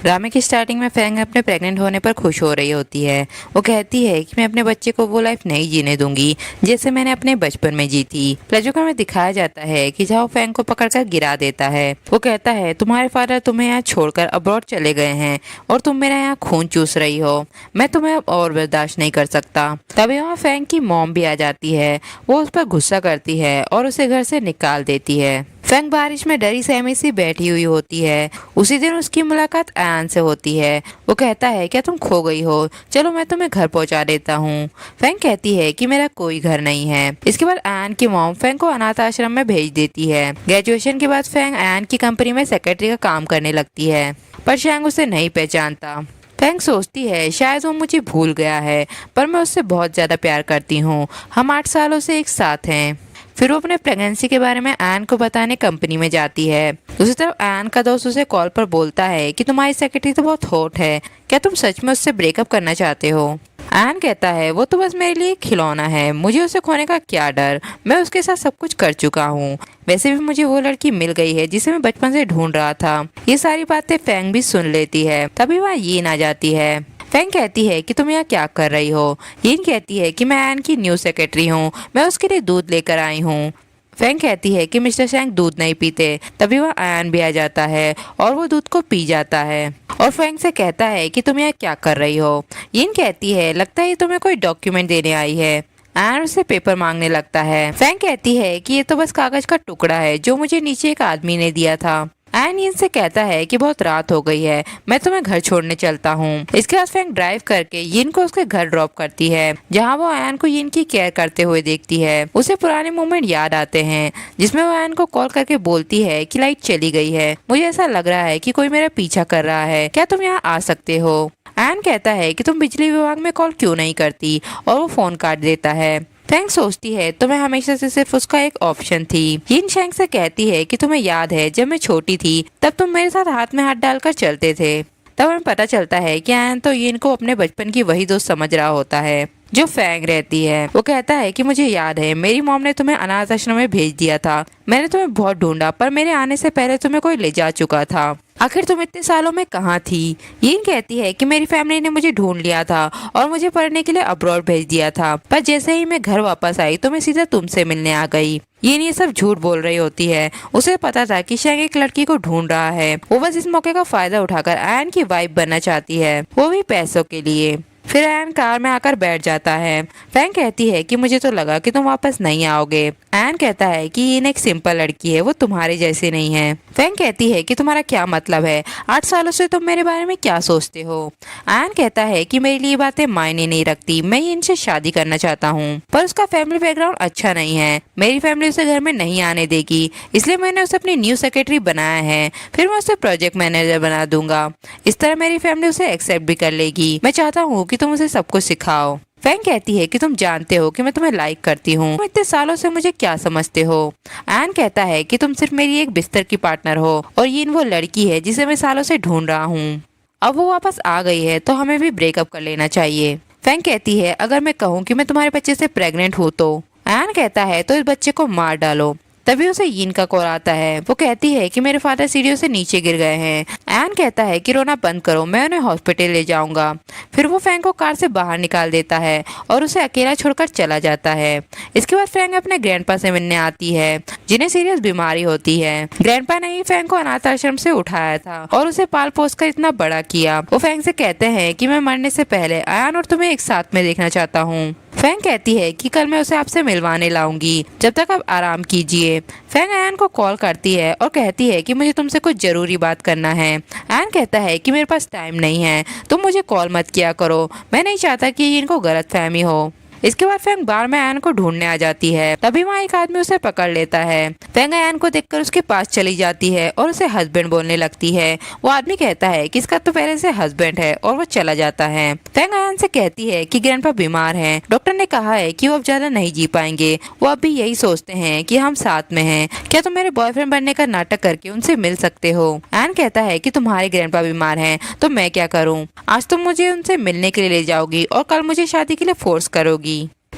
ड्रामे की स्टार्टिंग में फैंग अपने प्रेग्नेंट होने पर खुश हो रही होती है। वो कहती है कि मैं अपने बच्चे को वो लाइफ नहीं जीने दूंगी जैसे मैंने अपने बचपन में जी थी। प्लेजोकर में दिखाया जाता है कि जहाँ फैंग को पकड़कर गिरा देता है। वो कहता है तुम्हारे फादर तुम्हें यहाँ छोड़कर अब्रॉड चले गए हैं और तुम मेरा यहाँ खून चूस रही हो। मैं तुम्हें अब और बर्दाश्त नहीं कर सकता। तभी वहाँ फैंग की मॉम भी आ जाती है। वो उस पर गुस्सा करती है और उसे घर से निकाल देती है। फैंग बारिश में डरी सहमी सी बैठी हुई होती है। उसी दिन उसकी मुलाकात आयान से होती है। वो कहता है क्या तुम खो गई हो, चलो मैं तुम्हें घर पहुंचा देता हूँ। फैंग कहती है कि मेरा कोई घर नहीं है। इसके बाद आयान की मॉम फैंग को अनाथ आश्रम में भेज देती है। ग्रेजुएशन के बाद फैंग आयान की कंपनी में सेक्रेटरी का काम करने लगती है, पर शैंग उसे नहीं पहचानता। फैंग सोचती है शायद वो मुझे भूल गया है, पर मैं उससे बहुत ज्यादा प्यार करती हूँ। हम 8 सालों से एक साथ हैं। फिर वो अपने प्रेगनेंसी के बारे में आयन को बताने कंपनी में जाती है। दूसरी तरफ आयन का दोस्त उसे कॉल पर बोलता है कि तुम्हारी सेक्रेटरी तो बहुत हॉट है, क्या तुम सच में उससे ब्रेकअप करना चाहते हो। आयन कहता है वो तो बस मेरे लिए एक खिलौना है, मुझे उसे खोने का क्या डर, मैं उसके साथ सब कुछ कर चुका हूँ। वैसे भी मुझे वो लड़की मिल गई है जिसे मैं बचपन से ढूंढ रहा था। ये सारी बातें फैंग भी सुन लेती है। तभी वहाँ यीन आ जाती है। फैंग कहती है कि तुम यहाँ क्या कर रही हो। यीन कहती है कि मैं आयन की न्यू सेक्रेटरी हूँ, मैं उसके लिए दूध लेकर आई हूँ। फैंग कहती है कि मिस्टर शैंग दूध नहीं पीते। तभी वह आयन भी आ जाता है और वो दूध को पी जाता है और फैंग से कहता है कि तुम यहाँ क्या कर रही हो। यीन कहती है लगता है तुम्हें कोई डॉक्यूमेंट देने आई है। आयन उससे पेपर मांगने लगता है। फैंग कहती है कि ये तो बस कागज का टुकड़ा है जो मुझे नीचे एक आदमी ने दिया था। आयन यीन से कहता है कि बहुत रात हो गई है, मैं तुम्हें घर छोड़ने चलता हूँ। इसके बाद फैंग ड्राइव करके यीन को उसके घर ड्रॉप करती है, जहाँ वो आयन को यीन की केयर करते हुए देखती है। उसे पुराने मोमेंट याद आते हैं जिसमें वो आयन को कॉल करके बोलती है कि लाइट चली गई है, मुझे ऐसा लग रहा है कि कोई मेरा पीछा कर रहा है, क्या तुम यहाँ आ सकते हो। आयन कहता है कि तुम बिजली विभाग में कॉल क्यों नहीं करती, और वो फोन काट देता है। फैंग सोचती है तो मैं हमेशा से सिर्फ उसका एक ऑप्शन थी। यीन शैंग से कहती है कि तुम्हें याद है जब मैं छोटी थी तब तुम मेरे साथ हाथ में हाथ डालकर चलते थे। तब हमें पता चलता है कि आयन तो यीन को अपने बचपन की वही दोस्त समझ रहा होता है जो फैंग रहती है। वो कहता है कि मुझे याद है मेरी मॉम ने तुम्हें अनाथ आश्रम में भेज दिया था, मैंने तुम्हें बहुत ढूंढा पर मेरे आने से पहले तुम्हें कोई ले जा चुका था। आखिर तुम इतने सालों में कहाँ थी। यीन कहती है कि मेरी फैमिली ने मुझे ढूंढ लिया था और मुझे पढ़ने के लिए अब्रॉड भेज दिया था, पर जैसे ही मैं घर वापस आई तो मैं सीधा तुमसे मिलने आ गई। यीन ये सब झूठ बोल रही होती है। उसे पता था कि शैंग एक लड़की को ढूंढ रहा है। वो बस इस मौके का फायदा उठाकर आयन की वाइफ बनना चाहती है, वो भी पैसों के लिए। फिर आयन कार में आकर बैठ जाता है। फैंग कहती है कि मुझे तो लगा कि तुम वापस नहीं आओगे। आयन कहता है कि यीन एक सिंपल लड़की है, वो तुम्हारे जैसी नहीं है। फैंग कहती है कि तुम्हारा क्या मतलब है, 8 सालों से तुम मेरे बारे में क्या सोचते हो। आयन कहता है कि मेरे लिए बातें मायने नहीं रखती, मैं यीन से शादी करना चाहता हूँ, पर उसका फैमिली बैकग्राउंड अच्छा नहीं है, मेरी फैमिली उसे घर में नहीं आने देगी, इसलिए मैंने उसे अपनी न्यू सेक्रेटरी बनाया है, फिर मैं उसे प्रोजेक्ट मैनेजर बना दूंगा। इस तरह मेरी फैमिली उसे एक्सेप्ट भी कर लेगी। मैं चाहता हूँ कि तुम उसे सब कुछ सिखाओ। फैंग कहती है कि तुम जानते हो कि मैं तुम्हें लाइक करती हूँ, तुम इतने सालों से मुझे क्या समझते हो। आयन कहता है कि तुम सिर्फ मेरी एक बिस्तर की पार्टनर हो और यीन वो लड़की है जिसे मैं सालों से ढूंढ रहा हूँ। अब वो वापस आ गई है तो हमें भी ब्रेकअप कर लेना चाहिए। फैंग कहती है अगर मैं कहूँ कि मैं तुम्हारे बच्चे से प्रेग्नेंट हूँ तो। आयन कहता है तो इस बच्चे को मार डालो। तभी उसे यीन का कॉल आता है। वो कहती है कि मेरे फादर सीढ़ियों से नीचे गिर गए हैं। आयन कहता है कि रोना बंद करो, मैं उन्हें हॉस्पिटल ले जाऊंगा। फिर वो फैंग को कार से बाहर निकाल देता है और उसे अकेला छोड़कर चला जाता है। इसके बाद फैंग अपने ग्रैंडपा से मिलने आती है जिन्हें सीरियस बीमारी होती है। ग्रैंडपा ने ही फैंग को अनाथ आश्रम से उठाया था और उसे पाल पोस कर इतना बड़ा किया। वो फैंग से कहते हैं कि मैं मरने से पहले आयन और तुम्हें एक साथ में देखना चाहता हूँ। फैंग कहती है कि कल मैं उसे आपसे मिलवाने लाऊंगी, जब तक आप आराम कीजिए। फैंग आयन को कॉल करती है और कहती है कि मुझे तुमसे कुछ जरूरी बात करना है। आयन कहता है कि मेरे पास टाइम नहीं है, तुम मुझे कॉल मत किया करो, मैं नहीं चाहता कि इनको गलतफहमी हो। इसके बाद फैंग बार में आयन को ढूंढने आ जाती है। तभी वहाँ एक आदमी उसे पकड़ लेता है। फैंग आयन को देखकर उसके पास चली जाती है और उसे हस्बैंड बोलने लगती है। वो आदमी कहता है कि इसका तो पहले से हस्बैंड है और वो चला जाता है। फैंग आयन से कहती है कि ग्रैंडपा बीमार हैं, डॉक्टर ने कहा है कि वो अब ज्यादा नहीं जी पाएंगे, वो अब भी यही सोचते हैं कि हम साथ में हैं, क्या तुम मेरे बॉयफ्रेंड बनने का नाटक करके उनसे मिल सकते हो। आयन कहता है कि तुम्हारे ग्रैंडपा बीमार हैं तो मैं क्या करूँ, आज तुम मुझे उनसे मिलने के लिए ले जाओगी और कल मुझे शादी के लिए फोर्स करोगी।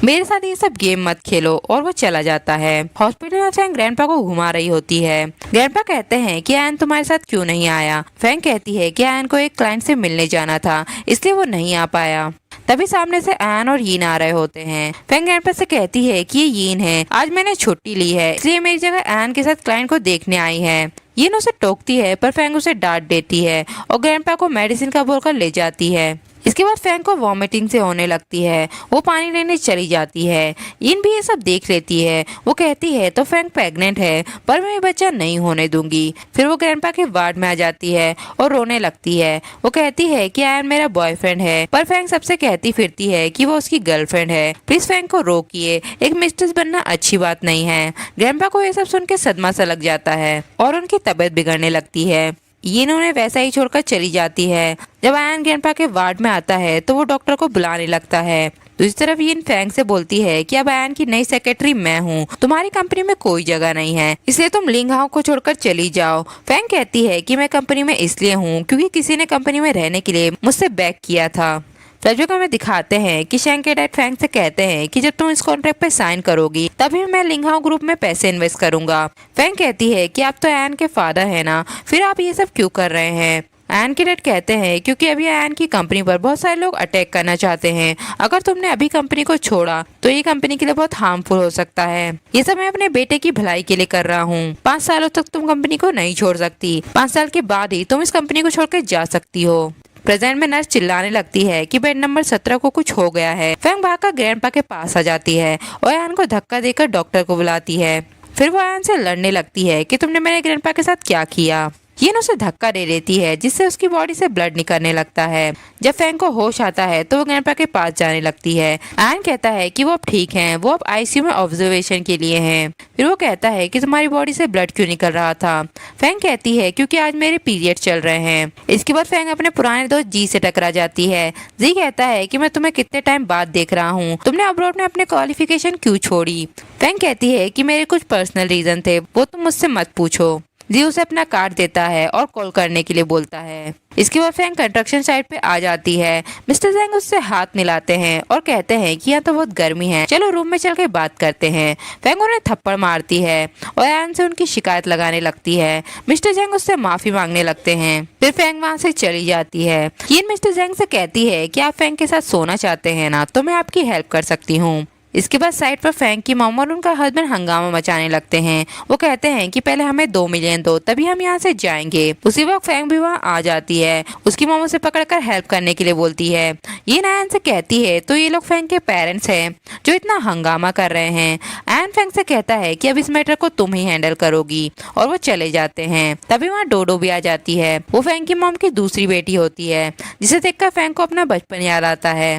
मेरे साथ ये सब गेम मत खेलो, और वो चला जाता है। हॉस्पिटल में फैंग ग्रैंडपा को घुमा रही होती है। ग्रैंडपा कहते हैं कि एन तुम्हारे साथ क्यों नहीं आया। फैंग कहती है कि एन को एक क्लाइंट से मिलने जाना था, इसलिए वो नहीं आ पाया। तभी सामने से एन और यीन आ रहे होते हैं। फैंग ग्रैंडपा से कहती है कि ये यीन है, आज मैंने छुट्टी ली है, इसलिए मेरी जगह एन के साथ क्लाइंट को देखने आई है। यीन उसे टोकती है, पर फैंग उसे डांट देती है और ग्रैंडपा को मेडिसिन का बोलकर ले जाती है। इसके बाद फैंग को वॉमिटिंग से होने लगती है, वो पानी लेने चली जाती है। यीन भी ये सब देख लेती है। वो कहती है तो फैंग प्रेग्नेंट है, पर मैं बच्चा नहीं होने दूंगी। फिर वो ग्रैंडपा के वार्ड में आ जाती है और रोने लगती है। वो कहती है कि आयन मेरा बॉयफ्रेंड है, पर फैंग सबसे कहती फिरती है कि वो उसकी गर्लफ्रेंड है। प्लीज फैंग को रोकिए, एक मिस्ट्रेस बनना अच्छी बात नहीं है। ग्रैंडपा को ये सब सुन के सदमा सा लग जाता है और उनकी तबीयत बिगड़ने लगती है। यीन उन्हें वैसा ही छोड़कर चली जाती है। जब आयन ग्रैंडपा के वार्ड में आता है तो वो डॉक्टर को बुलाने लगता है। दूसरी तरफ यीन फैंग से बोलती है कि अब आयन की नई सेक्रेटरी मैं हूँ, तुम्हारी कंपनी में कोई जगह नहीं है, इसलिए तुम लिंग हाउ को छोड़कर चली जाओ। फैंग कहती है कि मैं कंपनी में इसलिए हूँ क्योंकि किसी ने कंपनी में रहने के लिए मुझसे बैक किया था। फ्लैशबैक में दिखाते हैं कि शैंग के डैड फैंग से कहते हैं कि जब तुम इस कॉन्ट्रैक्ट पे साइन करोगी तभी मैं लिंगहाओ ग्रुप में पैसे इन्वेस्ट करूंगा। फैंग कहती है कि आप तो एन के फादर है ना, फिर आप ये सब क्यों कर रहे हैं। एन के डैड कहते हैं क्योंकि अभी एन की कंपनी पर बहुत सारे लोग अटैक करना चाहते हैं, अगर तुमने अभी कंपनी को छोड़ा तो ये कंपनी के लिए बहुत हार्मफुल हो सकता है। ये सब मैं अपने बेटे की भलाई के लिए कर रहा हूँ। 5 सालों तक तुम कंपनी को नहीं छोड़ सकती, 5 साल के बाद ही तुम इस कंपनी को छोड़ के जा सकती हो। प्रेजेंट में नर्स चिल्लाने लगती है कि बेड नंबर 17 को कुछ हो गया है। फैंग भागकर ग्रैंडपा के पास आ जाती है और एन को धक्का देकर डॉक्टर को बुलाती है। फिर वो एन से लड़ने लगती है कि तुमने मेरे ग्रैंडपा के साथ क्या किया। यीन उसे धक्का दे देती है जिससे उसकी बॉडी से ब्लड निकलने लगता है। जब फैंग को होश आता है तो वो ग्रैंडपा के पास जाने लगती है। एन कहता है कि वो अब ठीक हैं, वो अब आईसीयू में ऑब्जर्वेशन के लिए हैं। फिर वो कहता है कि तुम्हारी बॉडी से ब्लड क्यों निकल रहा था। फैंग कहती है क्योंकि आज मेरे पीरियड चल रहे हैं। इसके बाद फैंग अपने पुराने दोस्त जी से टकरा जाती है। जी कहता है कि मैं तुम्हें कितने टाइम बाद देख रहा हूँ, तुमने अब्रॉड में अपने क्वालिफिकेशन क्यों छोड़ी। फैंग कहती है कि मेरे कुछ पर्सनल रीजन थे, वो तुम मुझसे मत पूछो। जी उसे अपना कार्ड देता है और कॉल करने के लिए बोलता है। इसके बाद फैंग कंस्ट्रक्शन साइट पे आ जाती है। मिस्टर जैंग उससे हाथ मिलाते हैं और कहते हैं कि यहाँ तो बहुत गर्मी है, चलो रूम में चल के बात करते हैं। फैंग उन्हें थप्पड़ मारती है और एन से उनकी शिकायत लगाने लगती है। मिस्टर जैंग उससे माफी मांगने लगते हैं। फिर फैंग वहाँ से चली जाती है। यीन मिस्टर जैंग से कहती है कि आप फैंग के साथ सोना चाहते हैं ना, तो मैं आपकी हेल्प कर सकती हूँ। इसके बाद साइड पर फैंग की मॉम और उनका हस्बैंड हंगामा मचाने लगते हैं। वो कहते हैं कि पहले हमें 2 मिलियन दो, तभी हम यहाँ से जाएंगे। उसी वक्त फैंग भी वहाँ आ जाती है। उसकी मॉम उसे पकड़कर हेल्प करने के लिए बोलती है। ये एन से कहती है तो ये लोग फैंग के पेरेंट्स हैं जो इतना हंगामा कर रहे हैं। एन फैंग से कहता है कि अब इस मैटर को तुम ही हैंडल करोगी, और वो चले जाते हैं। तभी वहाँ डोडो भी आ जाती है। वो फैंग की मॉम की दूसरी बेटी होती है, जिसे देखकर फैंग को अपना बचपन याद आता है।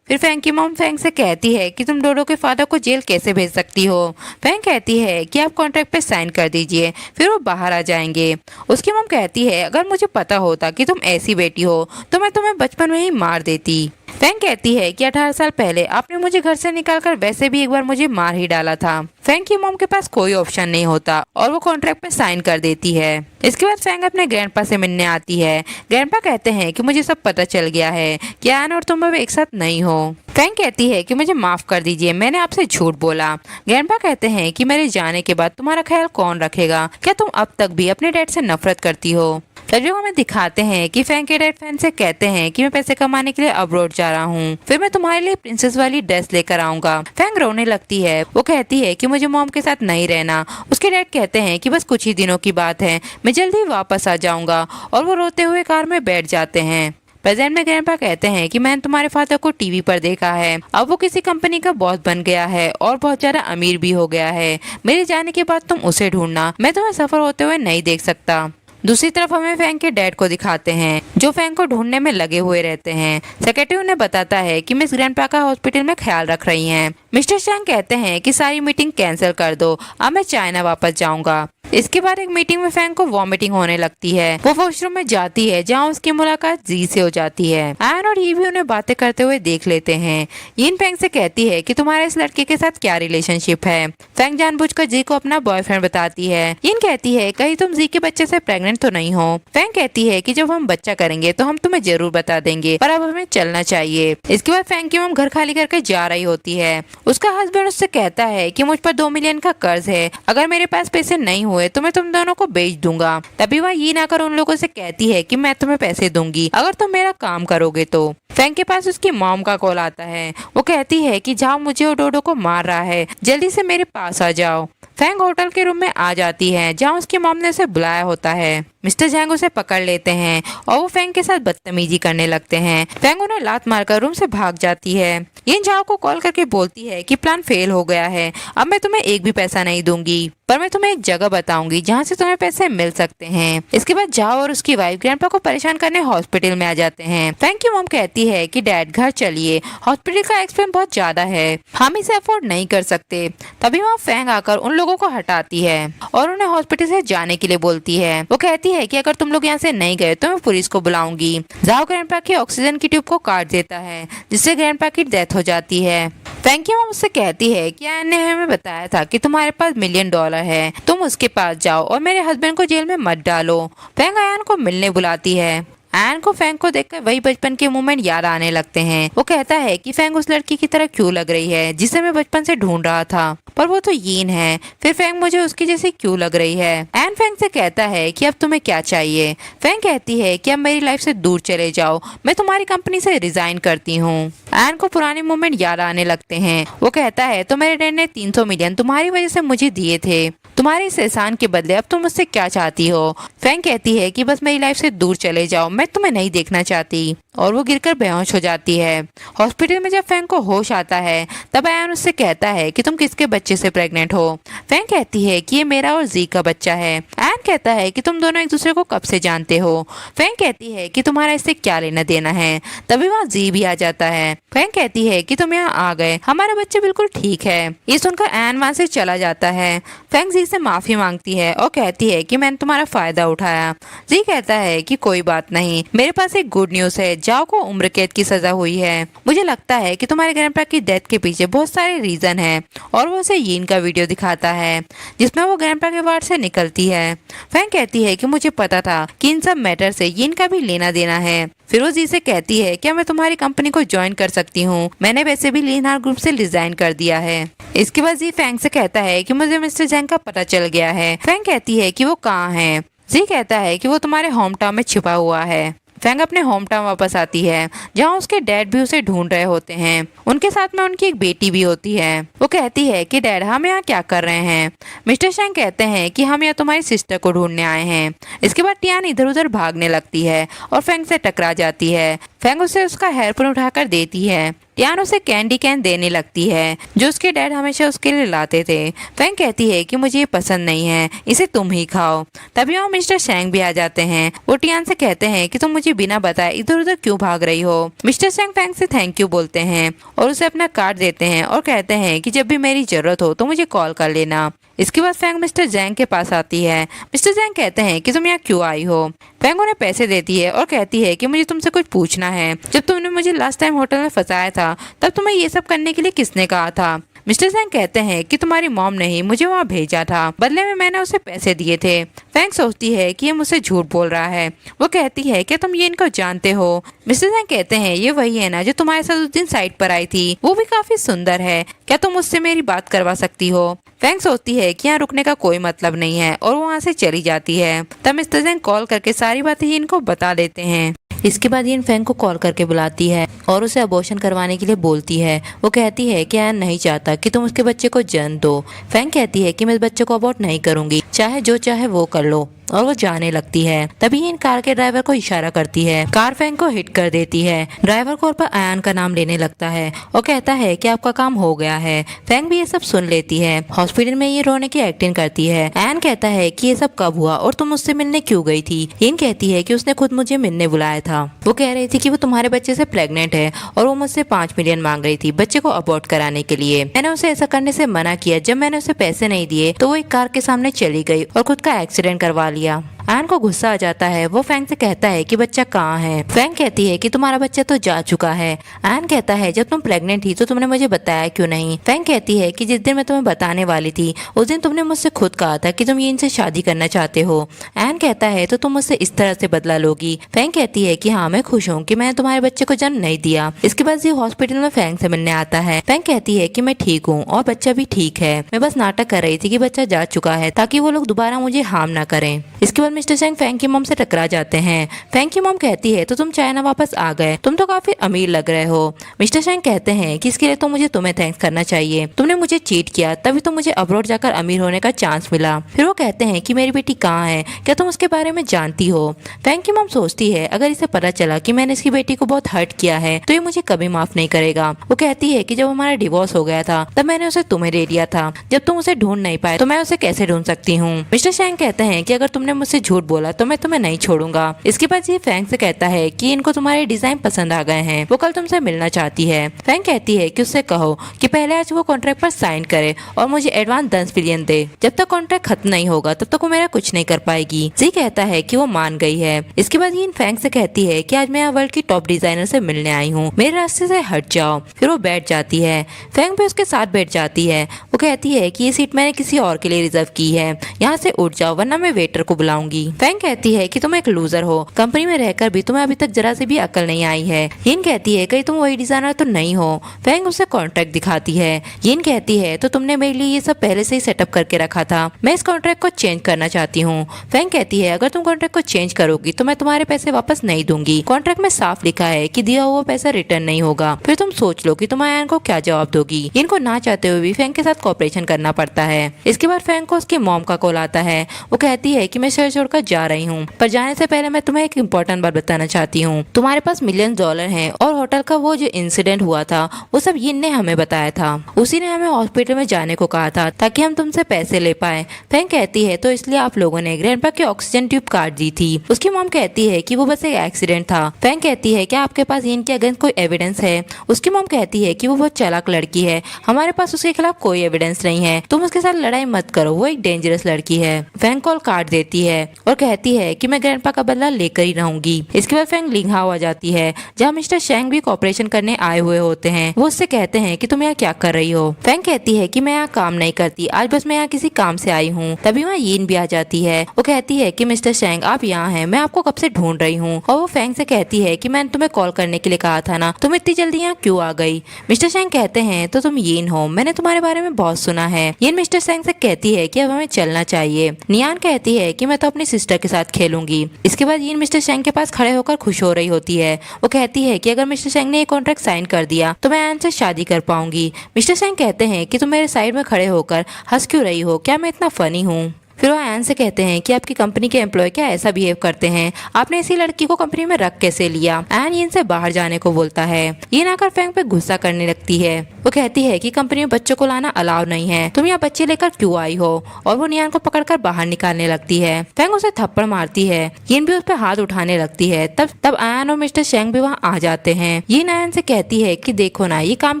फिर फैंग की मॉम फैंग से कहती है कि तुम डोडो के फादर को जेल कैसे भेज सकती हो। फैंग कहती है कि आप कॉन्ट्रैक्ट पे साइन कर दीजिए, फिर वो बाहर आ जाएंगे। उसकी मॉम कहती है अगर मुझे पता होता कि तुम ऐसी बेटी हो तो मैं तुम्हें बचपन में ही मार देती। फैंग कहती है कि 18 साल पहले आपने मुझे घर से निकालकर वैसे भी एक बार मुझे मार ही डाला था। फैंग की मॉम के पास कोई ऑप्शन नहीं होता और वो कॉन्ट्रैक्ट पे साइन कर देती है। इसके बाद फैंग अपने ग्रैंडपा से मिलने आती है। ग्रैंडपा कहते हैं कि मुझे सब पता चल गया है कि एन और तुम अब एक साथ नहीं हो। फैंग कहती है कि मुझे माफ कर दीजिए, मैंने आपसे झूठ बोला। ग्रैंडपा कहते हैं कि मेरे जाने के बाद तुम्हारा ख्याल कौन रखेगा, क्या तुम अब तक भी अपने डैड से नफरत करती हो। फ्लैशबैक में दिखाते हैं कि फैंग के डैड फैन से कहते हैं कि मैं पैसे कमाने के लिए अब्रॉड जा रहा हूँ, फिर मैं तुम्हारे लिए प्रिंसेस वाली ड्रेस लेकर आऊंगा। फैंग रोने लगती है। वो कहती है कि मुझे मॉम के साथ नहीं रहना। उसके डैड कहते हैं कि बस कुछ ही दिनों की बात है, मैं जल्दी वापस आ जाऊंगा, और वो रोते हुए कार में बैठ जाते हैं। प्रेजेंट में ग्रैंडपा कहते हैं कि मैंने तुम्हारे फादर को टीवी पर देखा है, अब वो किसी कंपनी का बॉस बन गया है और बहुत ज्यादा अमीर भी हो गया है। मेरे जाने के बाद तुम उसे ढूंढना, मैं तुम्हें सफर होते हुए नहीं देख सकता। दूसरी तरफ हमें फैंग के डैड को दिखाते हैं जो फैंग को ढूंढने में लगे हुए रहते हैं। सेक्रेटरी उन्हें बताता है कि मिस ग्रैंडपा का हॉस्पिटल में ख्याल रख रही हैं। मिस्टर चैंग कहते हैं कि सारी मीटिंग कैंसिल कर दो, अब मैं चाइना वापस जाऊंगा। इसके बाद एक मीटिंग में फैंग को वॉमिटिंग होने लगती है। वो वॉशरूम में जाती है जहाँ उसकी मुलाकात जी से हो जाती है। एन और ये भी उन्हें बातें करते हुए देख लेते हैं। यिन फैंग से कहती है कि तुम्हारे इस लड़के के साथ क्या रिलेशनशिप है। फैंग जानबूझकर जी को अपना बॉयफ्रेंड बताती है। यिन कहती है कहीं तुम जी के बच्चे से प्रेग्नेंट तो नहीं हो। फैंग कहती है कि जब हम बच्चा करेंगे तो हम तुम्हें जरूर बता देंगे, पर अब हमें चलना चाहिए। इसके बाद फैंग की मॉम घर खाली करके जा रही होती है। उसका हस्बैंड उससे कहता है कि मुझ पर 2 मिलियन का कर्ज है, अगर मेरे पास पैसे नहीं हुए तो मैं तुम दोनों को बेच दूंगा। तभी वह यिन आकर उन लोगों से कहती है कि मैं तुम्हें पैसे दूंगी अगर तुम मेरा काम करोगे तो। फैंग के पास उसकी मॉम का कॉल आता है। वो कहती है कि जाओ, मुझे और डोडो को मार रहा है, जल्दी से मेरे पास आ जाओ। फैंग होटल के रूम में आ जाती है जहाँ उसकी मॉम ने उसे बुलाया होता है। मिस्टर जैंग उसे पकड़ लेते हैं और वो फैंग के साथ बदतमीजी करने लगते हैं। फैंग उन्हें लात मारकर रूम से भाग जाती है। यिन झाओ को कॉल करके बोलती है कि प्लान फेल हो गया है, अब मैं तुम्हें एक भी पैसा नहीं दूंगी, पर मैं तुम्हें एक जगह बताऊंगी जहाँ से तुम्हें पैसे मिल सकते हैं। इसके बाद झाओ और उसकी वाइफ ग्रैंडपा को परेशान करने हॉस्पिटल में आ जाते हैं। फैंग की मॉम कहती है कि डैड घर चलिए, हॉस्पिटल का एक्सपेंस बहुत ज्यादा है, हम इसे अफोर्ड नहीं कर सकते। तभी वहाँ फैंग आकर उन लोगों को हटाती है और उन्हें हॉस्पिटल से जाने के लिए बोलती है। वो कहती है कि अगर तुम लोग यहाँ से नहीं गए तो मैं पुलिस को बुलाऊंगी। झाओ ग्रैंडपा की ऑक्सीजन की ट्यूब को काट देता है जिससे ग्रैंडपा की डेथ हो जाती है। फैंग की मॉम उससे कहती है कि एन ने हमें बताया था कि तुम्हारे पास $1 मिलियन है, तुम उसके पास जाओ और मेरे हस्बैंड को जेल में मत डालो। फैंग एन को मिलने बुलाती है। एन को फैंग को देखकर वही बचपन के मोमेंट याद आने लगते हैं। वो कहता है कि फैंग उस लड़की की तरह क्यों लग रही है जिसे मैं बचपन से ढूंढ रहा था, पर वो तो यीन है, फिर फैंग मुझे उसकी जैसी क्यों लग रही है। एन फैंग से कहता है कि अब तुम्हें क्या चाहिए। फैंग कहती है कि अब मेरी लाइफ से दूर चले जाओ, मैं तुम्हारी कंपनी से रिजाइन करती हूँ। एन को पुराने मोमेंट याद आने लगते हैं। वो कहता है तो मेरे डैड ने 300 मिलियन तुम्हारी वजह से मुझे दिए थे, तुम्हारे इस एहसान के बदले अब तुम मुझसे क्या चाहती हो। फैंग कहती है कि बस मेरी लाइफ से दूर चले जाओ, मैं तुम्हें नहीं देखना चाहती, और वो गिरकर बेहोश हो जाती है। हॉस्पिटल में जब फैंग को होश आता है तब एन उससे कहता है कि तुम किसके बच्चे से प्रेग्नेंट हो। फैंग कहती है कि ये मेरा और जी का बच्चा है। एन कहता है कि तुम दोनों एक दूसरे को कब से जानते हो। फैंग कहती है कि तुम्हारा इससे क्या लेना देना है। तभी वहाँ जी भी आ जाता है। फैंग कहती है कि तुम यहाँ आ गए, हमारा बच्चा बिल्कुल ठीक है। ये सुनकर एन वहाँ से चला जाता है। फैंग जी से माफी मांगती है और कहती है कि मैंने तुम्हारा फायदा उठाया। जी कहता है कि कोई बात नहीं, मेरे पास एक गुड न्यूज है, जाओ को उम्र कैद की सजा हुई है। मुझे लगता है कि तुम्हारे ग्रैंडपा की डेथ के पीछे बहुत सारे रीजन है। और वो उसे यीन का वीडियो दिखाता है जिसमें वो ग्रैंडपा के वार्ड से निकलती है। फैंग कहती है कि मुझे पता था कि इन सब मैटर से यीन का भी लेना देना है। फिर वो जी से कहती है क्या मैं तुम्हारी कंपनी को ज्वाइन कर सकती हूँ, मैंने वैसे भी लिनहार्ट ग्रुप से रिजाइन कर दिया है। इसके बाद जी फैंग से कहता है कि मुझे मिस्टर जैंग का पता चल गया है। फैंग कहती है कि वो कहाँ है। जी कहता है कि वो तुम्हारे होम टाउन में छिपा हुआ है। फैंग अपने होम टाउन वापस आती है जहाँ उसके डैड भी उसे ढूंढ रहे होते हैं। उनके साथ में उनकी एक बेटी भी होती है। वो कहती है कि डैड हम यहाँ क्या कर रहे हैं। मिस्टर शैंग कहते हैं कि हम यहाँ तुम्हारी सिस्टर को ढूंढने आए हैं। इसके बाद टियान इधर उधर भागने लगती है और फैंग से टकरा जाती है। फैंग उसे उसका हेयरपिन उठाकर देती है। टियान उसे कैंडी कैन देने लगती है जो उसके डैड हमेशा उसके लिए लाते थे। फैंग कहती है कि मुझे ये पसंद नहीं है, इसे तुम ही खाओ। तभी वहाँ मिस्टर शैंग भी आ जाते हैं। वो टियान से कहते हैं कि तुम मुझे बिना बताए इधर उधर क्यों भाग रही हो। मिस्टर शैंग फैंग से थैंक यू बोलते हैं और उसे अपना कार्ड देते हैं और कहते हैं कि जब भी मेरी जरूरत हो तो मुझे कॉल कर लेना। इसके बाद फैंग मिस्टर जैंग के पास आती है। मिस्टर जैंग कहते हैं कि तुम यहाँ क्यों आई हो। फैंग उन्हें पैसे देती है और कहती है कि मुझे तुमसे कुछ पूछना है। जब तुमने मुझे लास्ट टाइम होटल में फंसाया था तब तुम्हें ये सब करने के लिए किसने कहा था। मिस्टर जैंग कहते हैं कि तुम्हारी मॉम ने ही मुझे वहाँ भेजा था, बदले में मैंने उसे पैसे दिए थे। फैंग सोचती है कि ये मुझसे झूठ बोल रहा है। वो कहती है क्या तुम ये इनको जानते हो। मिस्टर जैंग कहते हैं ये वही है ना जो तुम्हारे साथ उस दिन साइट पर आई थी, वो भी काफी सुंदर है, क्या तुम उससे मेरी बात करवा सकती हो। फैंग सोचती है कि यहाँ रुकने का कोई मतलब नहीं है और वो वहाँ से चली जाती है। तब मिस्टर जैंग कॉल करके सारी बातें ही इनको बता देते हैं। इसके बाद यिन फैंग को कॉल करके बुलाती है और उसे अबॉर्शन करवाने के लिए बोलती है। वो कहती है कि एन नहीं चाहता कि तुम उसके बच्चे को जन्म दो। फैंग कहती है कि मैं इस बच्चे को अबॉर्ट नहीं करूंगी, चाहे जो चाहे वो कर लो। और वो जाने लगती है। तभी इन कार के ड्राइवर को इशारा करती है। कार फैंग को हिट कर देती है। ड्राइवर कॉल पर आयान का नाम लेने लगता है और कहता है कि आपका काम हो गया है। फैंग भी ये सब सुन लेती है। हॉस्पिटल में ये रोने की एक्टिंग करती है। आयान कहता है कि ये सब कब हुआ और तुम मुझसे मिलने क्यों गई थी। इन कहती है कि उसने खुद मुझे मिलने बुलाया था। वो कह रही थी कि वो तुम्हारे बच्चे से प्रेग्नेंट है और वो मुझसे 5 मिलियन मांग रही थी बच्चे को अबॉर्ट कराने के लिए। मैंने उसे ऐसा करने से मना किया। जब मैंने उसे पैसे नहीं दिए तो वो एक कार के सामने चली गई और खुद का एक्सीडेंट करवा लिया। आयन को गुस्सा आ जाता है। वो फैंग से कहता है कि बच्चा कहाँ है। फैंग कहती है कि तुम्हारा बच्चा तो जा चुका है। आयन कहता है जब तुम प्रेग्नेंट थी तो तुमने मुझे बताया क्यों नहीं। फैंग कहती है कि जिस दिन मैं तुम्हें बताने वाली थी उस दिन तुमने मुझसे खुद कहा था कि तुम इनसे शादी करना चाहते हो। आयन कहता है तो तुम मुझसे इस तरह से बदला लोगी। फैंग कहती है कि हाँ मैं खुश हूँ कि मैंने तुम्हारे बच्चे को जन्म नहीं दिया। इसके बाद जी हॉस्पिटल में फैंग से मिलने आता है। फैंग कहती है कि मैं ठीक हूँ और बच्चा भी ठीक है। मैं बस नाटक कर रही थी कि बच्चा जा चुका है ताकि वो लोग दोबारा मुझे हार्म ना करें। इसके बाद मिस्टर चैंग फैंग की मॉम से टकरा जाते हैं। फैंग की मॉम कहती है तो तुम चाइना वापस आ गए, तुम तो काफी अमीर लग रहे हो। मिस्टर चैंग कहते हैं कि इसके लिए तो मुझे तुम्हें थैंक्स करना चाहिए। तुमने मुझे चीट किया तभी तो मुझे अब्रॉड जाकर अमीर होने का चांस मिला। फिर वो कहते हैं कि मेरी बेटी कहाँ है, क्या तुम उसके बारे में जानती हो। फैंग की मॉम सोचती है अगर इसे पता चला कि मैंने इसकी बेटी को बहुत हर्ट किया है तो ये मुझे कभी माफ नहीं करेगा। वो कहती है कि जब हमारा डिवोर्स हो गया था तब मैंने उसे तुम्हें दे दिया था। जब तुम उसे ढूंढ नहीं पाए तो मैं उसे कैसे ढूंढ सकती हूँ। मिस्टर चैंग कहते हैं कि अगर तुमने मुझसे झूठ बोला तो मैं तुम्हें नहीं छोड़ूंगा। इसके बाद ये फैंग से कहता है कि इनको तुम्हारे डिजाइन पसंद आ गए हैं, वो कल तुमसे मिलना चाहती है। फैंग कहती है कि उससे कहो कि पहले आज वो कॉन्ट्रैक्ट पर साइन करे और मुझे एडवांस 10 बिलियन दे। जब तक कॉन्ट्रैक्ट खत्म नहीं होगा तब तक वो मेरा कुछ नहीं कर पाएगी। जी कहता है कि वो मान गई है। इसके बाद ये फैंग से कहती है कि आज मैं यहाँ वर्ल्ड की टॉप डिजाइनर से मिलने आई हूँ, मेरे रास्ते से हट जाओ। फिर वो बैठ जाती है। फैंग भी उसके साथ बैठ जाती है। वो कहती है कि ये सीट मैंने किसी और के लिए रिजर्व की है, यहाँ से उठ जाओ वरना मैं वेटर को बुलाऊंगी। फैंग कहती है कि तुम एक लूजर हो, कंपनी में रहकर भी तुम्हें अभी तक जरा से भी अकल नहीं आई है। यिन कहती है कहीं तुम वही डिजाइनर तो नहीं हो। फैंग उसे कॉन्ट्रैक्ट दिखाती है। यिन कहती है तो तुमने मेरे लिए ये सब पहले से ही सेटअप करके रखा था, मैं इस कॉन्ट्रैक्ट को चेंज करना चाहती हूँ। फैंग कहती है अगर तुम कॉन्ट्रैक्ट को चेंज करोगी तो मैं तुम्हारे पैसे वापस नहीं दूंगी। कॉन्ट्रैक्ट में साफ लिखा है कि दिया हुआ पैसा रिटर्न नहीं होगा। फिर तुम सोच लो कि तुम आयन को क्या जवाब दोगी। इनको ना चाहते हुए भी फैंग के साथ कॉपरेशन करना पड़ता है। इसके बाद फैंग को उसकी मॉम का कॉल आता है। वो कहती है कि मैं शहर छोड़कर जा रही हूँ, पर जाने से पहले मैं तुम्हें एक इम्पोर्टेंट बात बताना चाहती हूँ। तुम्हारे पास मिलियन डॉलर हैं और होटल का वो जो इंसिडेंट हुआ था वो सब यिन ने हमें बताया था। उसी ने हमें हॉस्पिटल में जाने को कहा था ताकि हम तुमसे पैसे ले पाए। फैंग कहती है तो इसलिए आप लोगों ने ग्रैंडपा की ऑक्सीजन ट्यूब काट दी थी। उसकी मॉम कहती है कि वो बस एक एक्सीडेंट था। फैंग कहती है क्या आपके पास यिन के अगेंस्ट कोई एविडेंस है। उसकी मॉम कहती है कि वो बहुत चालाक लड़की है, हमारे पास उसके खिलाफ कोई एविडेंस नहीं है, तुम उसके साथ लड़ाई मत करो, वो एक डेंजरस लड़की है। फैंग कॉल काट देती है और कहती है कि मैं ग्रैंडपा का बदला लेकर ही रहूंगी। इसके बाद फैंग लिंगहाओ आ जाती है जहाँ मिस्टर चैंग भी कॉपरेशन करने आए हुए होते हैं। वो उससे कहते हैं कि तुम यहाँ क्या कर रही हो। फैंग कहती है कि मैं यहाँ काम नहीं करती, आज बस मैं यहाँ किसी काम से आई हूँ। तभी वहाँ यिन भी आ जाती है। वो कहती है कि मिस्टर चैंग आप यहाँ हैं, मैं आपको कब से ढूंढ रही हूँ। और वो फैंग से कहती है कि मैंने तुम्हें कॉल करने के लिए कहा था ना, तुम इतनी जल्दी यहाँ क्यों आ गई। मिस्टर चैंग कहते हैं तो तुम यिन हो, मैंने तुम्हारे बारे में बहुत सुना है। यिन मिस्टर चैंग से कहती है कि अब हमें चलना चाहिए। नियान कहती है कि मैं तो अपनी सिस्टर के साथ खेलूंगी। इसके बाद यिन मिस्टर चैंग के पास खड़े होकर खुश हो रही होती है। वो कहती है कि अगर मिस्टर चैंग ने ये कॉन्ट्रैक्ट साइन कर दिया तो मैं आयन से शादी कर पाऊंगी। मिस्टर चैंग कहते हैं कि तुम मेरे साइड में खड़े होकर हंस क्यों रही हो, क्या मैं इतना फनी हूँ। फिर वो आयन से कहते हैं कि आपकी कंपनी के एम्प्लॉय क्या ऐसा बिहेव करते हैं, आपने इसी लड़की को कंपनी में रख कैसे लिया। आयन यिन से बाहर जाने को बोलता है। यिन आकर फैंग पे गुस्सा करने लगती है। वो कहती है कि कंपनी में बच्चों को लाना अलाउ नहीं है, तुम यहाँ बच्चे लेकर क्यों आई हो। और वो नियान को पकड़कर बाहर निकालने लगती है। फैंग उसे थप्पड़ मारती है। यिन भी उस पर हाथ उठाने लगती है। तब आयन और मिस्टर चैंग भी वहाँ आ जाते हैं। यिन आयन से कहती है कि देखो ना, ये काम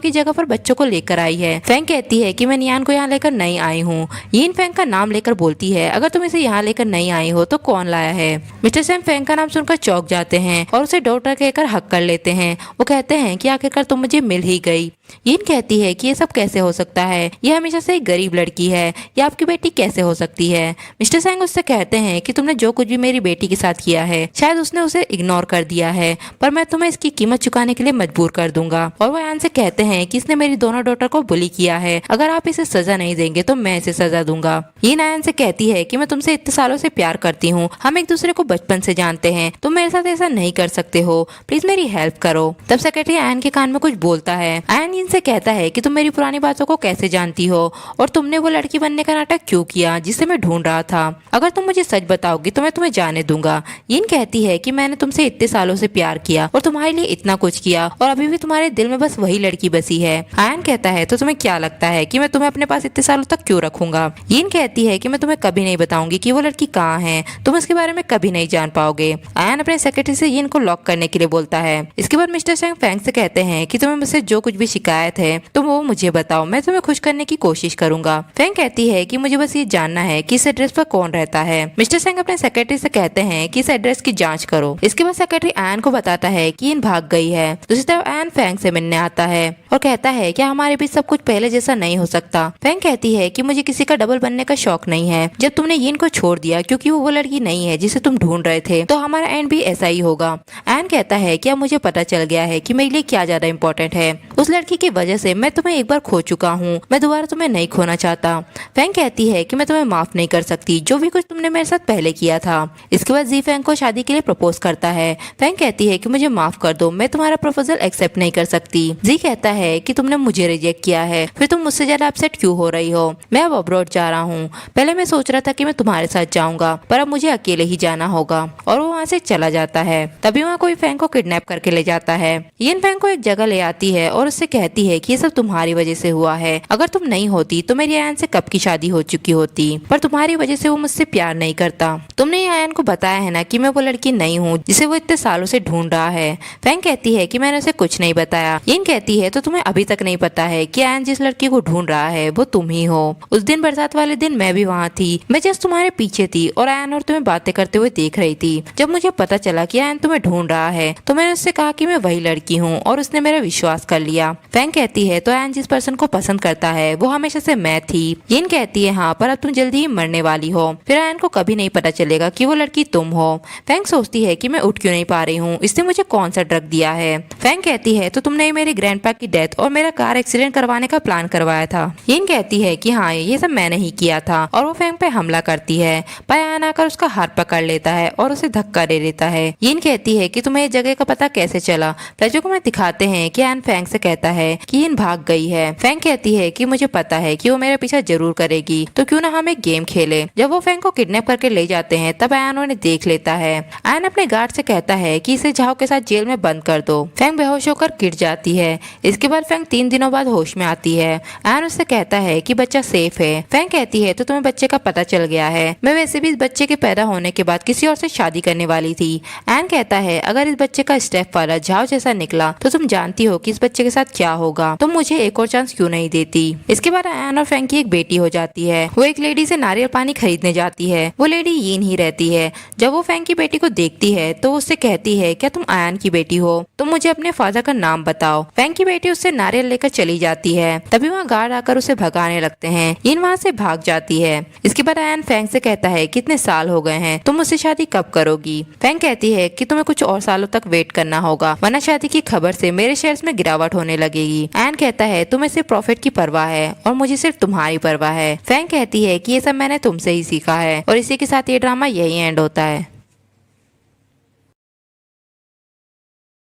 की जगह पर बच्चों को लेकर आई है। फैंग कहती है कि मैं नियान को यहाँ लेकर नहीं आई हूँ। यिन फैंग का नाम लेकर बोलती है अगर तुम इसे यहाँ लेकर नहीं आई हो तो कौन लाया है। मिस्टर चैंग फैंग का नाम सुनकर चौंक जाते हैं और उसे डॉक्टर कहकर हक कर लेते हैं। वो कहते हैं कि आखिरकार तुम मुझे मिल ही गई। यिन कहती है कि ये सब कैसे हो सकता है, ये हमेशा से एक गरीब लड़की है, ये आपकी बेटी कैसे हो सकती है। मिस्टर चैंग उससे कहते हैं कि तुमने जो कुछ भी मेरी बेटी के साथ किया है शायद उसने उसे इग्नोर कर दिया है, पर मैं तुम्हें इसकी कीमत चुकाने के लिए मजबूर कर दूंगा। और वो आयन से कहते हैं कि इसने मेरी दोनों डॉटर को बुली किया है, अगर आप इसे सजा नहीं देंगे तो मैं इसे सजा दूंगा। यिन आयन से कहती है कि मैं तुमसे इतने सालों से प्यार करती हूँ, हम एक दूसरे को बचपन से जानते हैं, तुम मेरे साथ ऐसा नहीं कर सकते हो, प्लीज मेरी हेल्प करो। तब सेक्रेटरी आयन के कान में कुछ बोलता है। आयन यिन से कहता है कि तुम मेरी पुरानी बातों को कैसे जानती हो और तुमने वो लड़की बनने का नाटक क्यों किया जिसे मैं ढूंढ रहा था। अगर तुम मुझे सच बताओगी तो मैं तुम्हें जाने दूंगा। यिन कहती है कि मैंने तुमसे इतने सालों से प्यार किया और तुम्हारे लिए इतना कुछ किया और अभी भी तुम्हारे दिल में बस वही लड़की बसी है। आयन कहता है तो तुम्हें क्या लगता है कि मैं तुम्हें अपने पास इतने सालों तक क्यों रखूंगा। यिन कहती है कि मैं तुम्हें कभी नहीं बताऊंगी कि वो लड़की कहाँ है, तुम इसके बारे में कभी नहीं जान पाओगे। आयन अपने सेक्रेटरी से यिन को लॉक करने के लिए बोलता है। इसके बाद मिस्टर चैंग फेंग से कहते हैं कि तुम्हें मुझसे जो कुछ भी शिकायत है तुम वो मुझे बताओ, मैं तुम्हें खुश करने की कोशिश करूंगा। फेंग कहती है कि मुझे बस ये जानना है कि इस एड्रेस पर कौन रहता है। मिस्टर चैंग अपने सेक्रेटरी से कहते हैं कि इस एड्रेस की जांच करो। इसके बाद सेक्रेटरी आयन को बताता है कि यिन भाग गई है। दूसरी तरफ आयन फेंग से मिलने आता है और कहता है कि हमारे बीच सब कुछ पहले जैसा नहीं हो सकता। फेंग कहती है कि मुझे किसी का डबल बनने का शौक नहीं है। जब तुमने यिन को छोड़ दिया क्योंकि वो लड़की नहीं है जिसे तुम ढूंढ रहे थे, तो हमारा एंड भी ऐसा ही होगा। आयन कहता है कि अब मुझे पता चल गया है कि मेरे लिए क्या ज्यादा इम्पोर्टेंट है। उस लड़की की वजह से मैं तुम्हें एक बार खो चुका हूँ, मैं दोबारा तुम्हें नहीं खोना चाहता। फेंग कहती है कि मैं तुम्हें माफ नहीं कर सकती जो भी कुछ तुमने मेरे साथ पहले किया था। इसके बाद जी फेंग को शादी के लिए प्रपोज करता है। फेंग कहती है कि मुझे माफ कर दो, मैं तुम्हारा प्रपोजल एक्सेप्ट नहीं कर सकती। जी कहता है कि तुमने मुझे रिजेक्ट किया है, फिर तुम मुझसे ज्यादा अपसेट क्यों हो रही हो। मैं अब अब्रॉड जा रहा हूँ। पहले मैं सोच रहा था कि मैं तुम्हारे साथ जाऊंगा, पर अब मुझे अकेले ही जाना होगा। और वो वहाँ से चला जाता है। तभी वहाँ कोई फेंग को किडनैप करके ले जाता है। यिन फेंग को एक जगह ले आती है और उससे कहती है कि ये सब तुम्हारी वजह से हुआ है। अगर तुम नहीं होती तो मेरी आयन से कब की शादी हो चुकी होती, पर तुम्हारी वजह से वो मुझसे प्यार नहीं करता। तुमने आयन को बताया है ना कि मैं वो लड़की नहीं हूँ जिसे वो इतने सालों से ढूंढ रहा है। फेंग कहती है कि मैंने उसे कुछ नहीं बताया। यिन कहती है तो तुम्हें अभी तक नहीं पता है कि आयन जिस लड़की को ढूंढ रहा है वो तुम ही हो। उस दिन बरसात वाले दिन मैं भी वहाँ थी, मैं जस्ट तुम्हारे पीछे थी और आयन और तुम्हें बातें करते हुए देख रही थी। जब मुझे पता चला कि आयन तुम्हें ढूंढ रहा है तो मैंने उससे कहा कि मैं वही लड़की हूँ और उसने मेरा विश्वास कर लिया। फेंग कहती है तो आयन जिस पर्सन को पसंद करता है वो हमेशा से मैं थी। यिन कहती है हाँ, पर अब तुम जल्दी ही मरने वाली हो, फिर आयन को कभी नहीं पता चलेगा कि वो लड़की तुम हो। फेंग सोचती है कि मैं उठ क्यों नहीं पा रही हूँ, इसने मुझे कौन सा ड्रग दिया है। फेंग कहती है तो तुमने मेरे ग्रैंडपा की डेथ और मेरा कार एक्सीडेंट करवाने का प्लान करवाया था। यिन कहती है कि हाँ, ये सब मैंने ही किया था और वो फेंग पे हमला करती है। पर आयन आकर उसका हाथ पकड़ लेता है और उसे धक्का दे देता है। यिन कहती है कि तुम्हें इस जगह का पता कैसे चला। फ्लैशबैक में दिखाते हैं कि आयन फेंग से कहता है कि यिन भाग गई है। फेंग कहती है कि मुझे पता है कि वो मेरा पीछा जरूर करेगी, तो क्यों ना हम एक गेम खेले। जब वो फेंग को किडनैप करके ले जाते हैं तब आयन उन्हें देख लेता है। आयन अपने गार्ड से कहता है कि इसे झाओ के साथ जेल में बंद कर दो। फेंग बेहोश होकर गिर जाती है। इसके बाद फेंग 3 दिनों बाद होश में आती है। आयन उससे कहता है कि बच्चा सेफ है। फेंग कहती है तो तुम्हें बच्चे का पता चल गया है, मैं वैसे भी इस बच्चे के पैदा होने के बाद किसी और से शादी करने वाली थी। आयन कहता है अगर इस बच्चे का स्टेप फादर झाओ जैसा निकला तो तुम जानती हो कि इस बच्चे के साथ क्या होगा, तुम मुझे एक और चांस क्यों नहीं देती। इसके बाद आयन और फेंग की एक बेटी हो जाती है। वो एक लेडी से नारियल पानी खरीदने जाती है। वो लेडी यिन ही रहती है। जब वो फेंग की बेटी को देखती है तो उससे कहती है क्या तुम आयन की बेटी हो, तुम मुझे अपने फादर का नाम बताओ। फेंग की बेटी उससे नारियल लेकर चली जाती है। तभी वहाँ गार्ड आकर उसे भगाने लगते हैं। यिन वहाँ से भाग जाती है। इसके बाद आयन फेंग से कहता है कितने साल हो गए हैं, तुम मुझसे शादी कब करोगी। फेंग कहती है कि तुम्हें कुछ और सालों तक वेट करना होगा, वरना शादी की खबर से मेरे शेयर्स में गिरावट होने लगेगी। आयन कहता है तुम्हें सिर्फ प्रॉफिट की परवाह है और मुझे सिर्फ तुम्हारी परवाह है। फेंग कहती है कि ये सब मैंने तुमसे ही सीखा है और इसी के साथ ये ड्रामा यही एंड होता है।